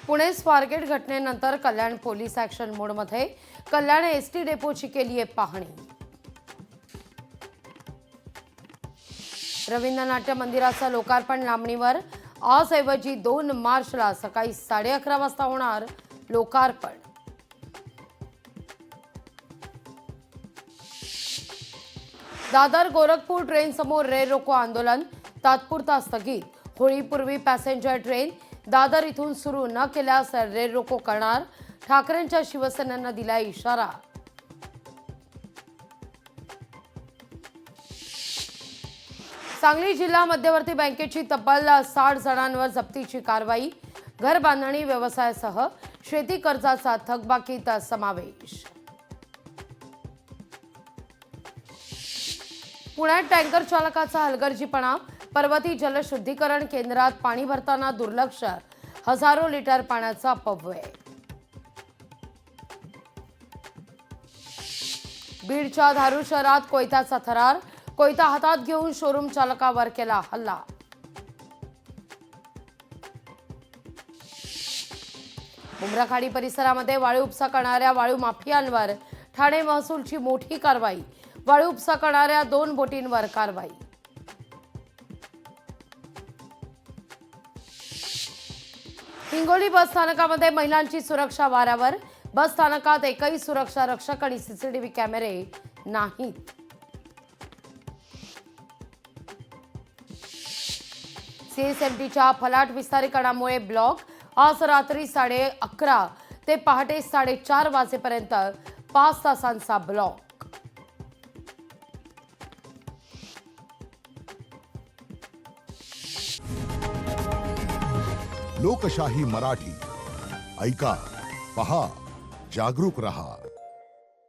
पुणे स्वारगेट घटनेनंतर कल्याण police action मोडमध्ये कल्याण ST डेपोची केली आहे पाहणी। रवींद्र नाट्य मंदिराचं लोकार्पण लांबणीवर, आज ऐवजी 2 मार्चला सकाळी 11:30 वाजता होणार लोकार्पण। दादर गोरखपूर ट्रेन समोर रेल रोको आंदोलन तात्पुरता स्थगित। होळीपूर्वी पॅसेंजर ट्रेन दादर इथून सुरू न केल्यास रेल रोको करणार, ठाकरेंच्या शिवसेनेनं दिला इशारा। सांगली जिल्हा मध्यवर्ती बँकेची तब्बल 60 जणांवर जप्तीची कारवाई। घर बांधणी व्यवसायासह शेती कर्जाचा थकबाकीत समावेश। पुण्यात टँकर चालकाचा हलगर्जीपणा, पर्वती जलशुद्धीकरण केंद्रात पाणी भरताना दुर्लक्ष, हजारो लिटर पाण्याचा अपव्यय। बीडच्या धारूर शहरात कोयत्याचा थरार, कोयता हातात घेऊन शोरूम चालकावर केला हल्ला। उमराखाडी परिसरामध्ये वाळू उपसा करणाऱ्या वाळू माफियांवर ठाणे महसूलची मोठी कारवाई। वाळू उपसा करणाऱ्या 2 बोटींवर कारवाई। हिंगोली बस स्थानकामध्ये महिलांची सुरक्षा वाऱ्यावर, बस स्थानकात एकही सुरक्षा रक्षक आणि सीसीटीव्ही कॅमेरे नाहीत। सीएसएमटीच्या फलाट विस्तारीकरणामुळे ब्लॉक, आज रात्री 11:30 ते पहाटे 4:30 वाजेपर्यंत 5 तासांचा ब्लॉक। लोकशाही मराठी ऐका, पहा, जागरूक रहा।